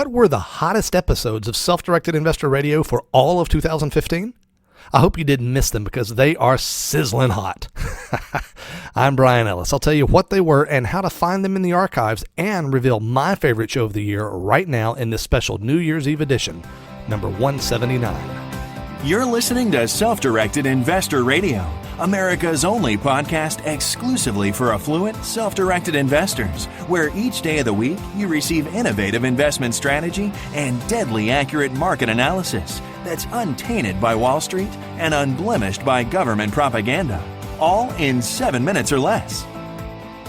What were the hottest episodes of Self-Directed Investor Radio for all of 2015? I hope you didn't miss them because they are sizzling hot. I'm Bryan Ellis. I'll tell you what they were and how to find them in the archives and reveal my favorite show of the year right now in this special New Year's Eve edition, number 179. You're listening to Self-Directed Investor Radio, America's only podcast exclusively for affluent, self-directed investors, where each day of the week you receive innovative investment strategy and deadly accurate market analysis that's untainted by Wall Street and unblemished by government propaganda, all in 7 minutes or less.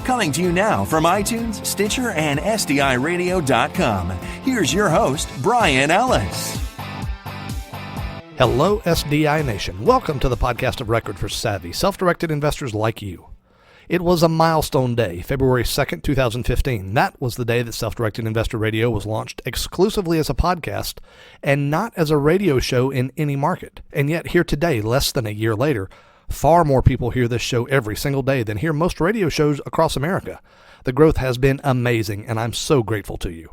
Coming to you now from iTunes, Stitcher, and SDIRadio.com, here's your host, Bryan Ellis. Hello, SDI Nation. Welcome to the podcast of record for savvy, self-directed investors like you. It was a milestone day, February 2nd, 2015. That was the day that Self-Directed Investor Radio was launched exclusively as a podcast and not as a radio show in any market. And yet here today, less than a year later, far more people hear this show every single day than hear most radio shows across America. The growth has been amazing, and I'm so grateful to you.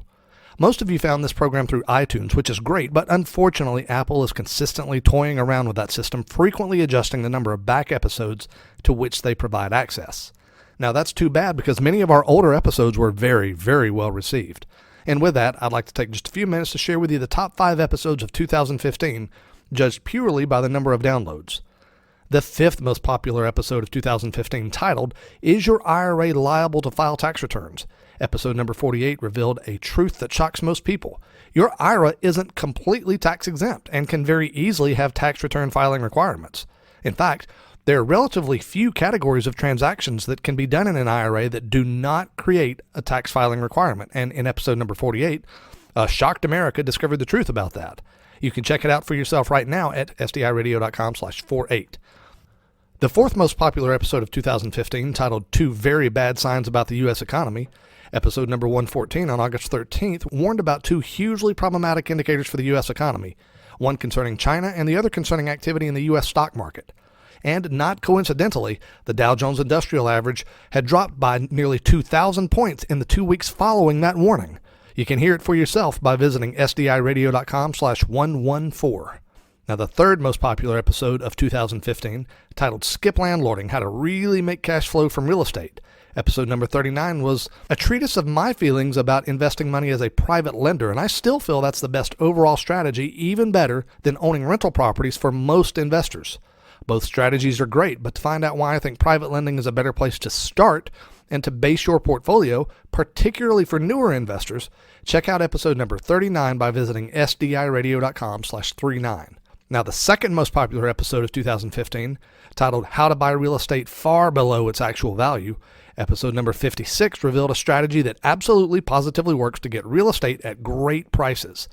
Most of you found this program through iTunes, which is great, but unfortunately, Apple is consistently toying around with that system, frequently adjusting the number of back episodes to which they provide access. Now, that's too bad because many of our older episodes were very, very well received. And with that, I'd like to take just a few minutes to share with you the top 5 episodes of 2015, judged purely by the number of downloads. The 5th most popular episode of 2015, titled, Is Your IRA Liable to File Tax Returns? Episode number 48 revealed a truth that shocks most people. Your IRA isn't completely tax exempt and can very easily have tax return filing requirements. In fact, there are relatively few categories of transactions that can be done in an IRA that do not create a tax filing requirement. And in episode number 48, Shocked America discovered the truth about that. You can check it out for yourself right now at sdiradio.com/48. The 4th most popular episode of 2015, titled Two Very Bad Signs About the U.S. Economy, episode number 114 on August 13th, warned about 2 hugely problematic indicators for the U.S. economy, one concerning China and the other concerning activity in the U.S. stock market. And not coincidentally, the Dow Jones Industrial Average had dropped by nearly 2,000 points in the 2 weeks following that warning. You can hear it for yourself by visiting sdiradio.com/114. Now, the 3rd most popular episode of 2015, titled Skip Landlording, How to Really Make Cash Flow from Real Estate. Episode number 39 was a treatise of my feelings about investing money as a private lender, and I still feel that's the best overall strategy, even better than owning rental properties for most investors. Both strategies are great, but to find out why I think private lending is a better place to start and to base your portfolio, particularly for newer investors, check out episode number 39 by visiting sdiradio.com/39. Now, the 2nd most popular episode of 2015, titled How to Buy Real Estate Far Below Its Actual Value, episode number 56 revealed a strategy that absolutely positively works to get real estate at great prices.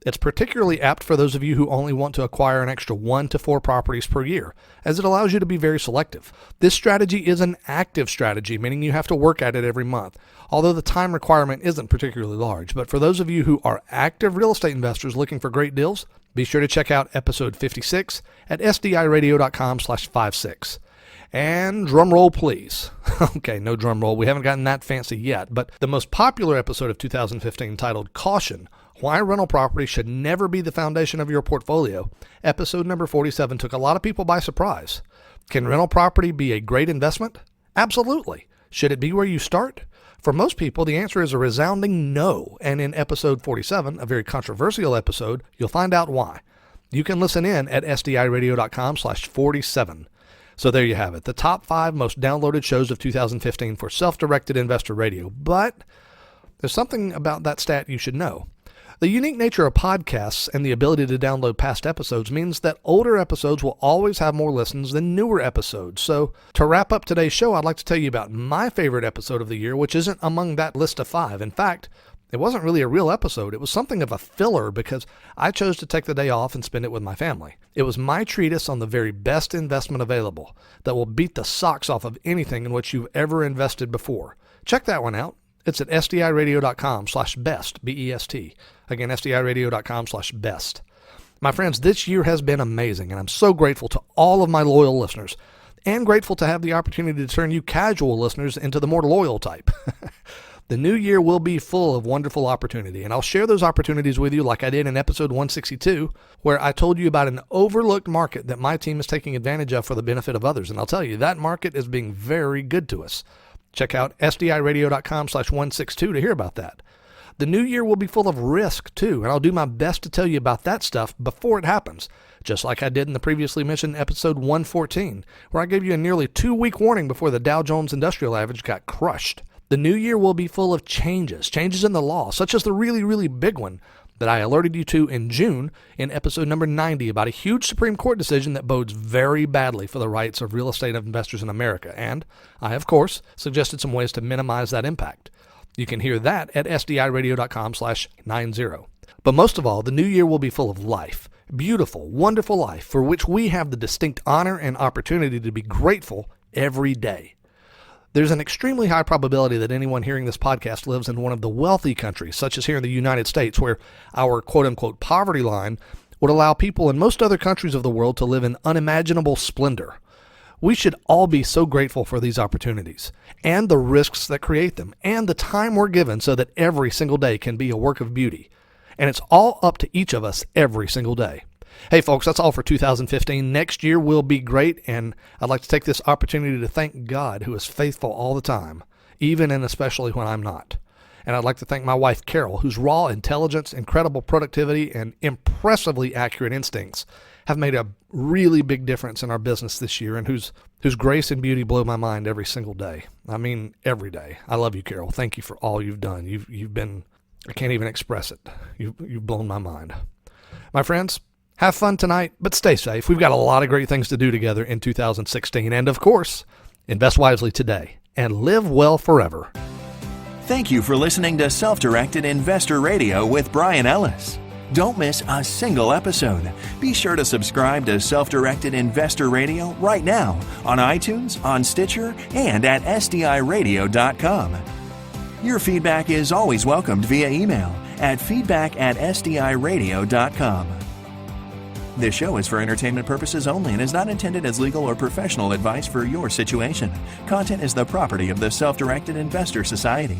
It's particularly apt for those of you who only want to acquire an extra 1 to 4 properties per year, as it allows you to be very selective. This strategy is an active strategy, meaning you have to work at it every month, although the time requirement isn't particularly large. But for those of you who are active real estate investors looking for great deals, be sure to check out episode 56 at sdiradio.com/56. And drum roll, please. Okay, no drum roll. We haven't gotten that fancy yet, but the most popular episode of 2015, titled Caution, Why Rental Property Should Never Be the Foundation of Your Portfolio, episode number 47 took a lot of people by surprise. Can rental property be a great investment? Absolutely. Should it be where you start? For most people, the answer is a resounding no, and in episode 47, a very controversial episode, you'll find out why. You can listen in at sdiradio.com/47. So there you have it, the top 5 most downloaded shows of 2015 for Self-Directed Investor Radio. But there's something about that stat you should know. The unique nature of podcasts and the ability to download past episodes means that older episodes will always have more listens than newer episodes. So to wrap up today's show, I'd like to tell you about my favorite episode of the year, which isn't among that list of 5. In fact, it wasn't really a real episode. It was something of a filler because I chose to take the day off and spend it with my family. It was my treatise on the very best investment available that will beat the socks off of anything in which you've ever invested before. Check that one out. It's at sdiradio.com/best, B-E-S-T. Again, sdiradio.com/best. My friends, this year has been amazing, and I'm so grateful to all of my loyal listeners, and grateful to have the opportunity to turn you casual listeners into the more loyal type. The new year will be full of wonderful opportunity, and I'll share those opportunities with you like I did in episode 162, where I told you about an overlooked market that my team is taking advantage of for the benefit of others. And I'll tell you, that market is being very good to us. Check out sdiradio.com/162 to hear about that. The new year will be full of risk, too, and I'll do my best to tell you about that stuff before it happens, just like I did in the previously mentioned episode 114, where I gave you a nearly 2-week warning before the Dow Jones Industrial Average got crushed. The new year will be full of changes in the law, such as the really, really big one that I alerted you to in June in episode number 90 about a huge Supreme Court decision that bodes very badly for the rights of real estate investors in America. And I, of course, suggested some ways to minimize that impact. You can hear that at sdiradio.com/90. But most of all, the new year will be full of life, beautiful, wonderful life, for which we have the distinct honor and opportunity to be grateful every day. There's an extremely high probability that anyone hearing this podcast lives in one of the wealthy countries, such as here in the United States, where our quote-unquote poverty line would allow people in most other countries of the world to live in unimaginable splendor. We should all be so grateful for these opportunities, and the risks that create them, and the time we're given so that every single day can be a work of beauty. And it's all up to each of us every single day. Hey folks, that's all for 2015. Next year will be great, and I'd like to take this opportunity to thank God, who is faithful all the time, even and especially when I'm not. And I'd like to thank my wife Carol, whose raw intelligence, incredible productivity, and impressively accurate instincts have made a really big difference in our business this year, and whose grace and beauty blow my mind every single day. I mean, every day. I love you, Carol. Thank you for all you've done. You've been, I can't even express it. You've blown my mind. My friends, have fun tonight, but stay safe. We've got a lot of great things to do together in 2016. And of course, invest wisely today and live well forever. Thank you for listening to Self-Directed Investor Radio with Bryan Ellis. Don't miss a single episode. Be sure to subscribe to Self-Directed Investor Radio right now on iTunes, on Stitcher, and at SDIRadio.com. Your feedback is always welcomed via email at feedback@SDIRadio.com. This show is for entertainment purposes only and is not intended as legal or professional advice for your situation. Content is the property of the Self-Directed Investor Society.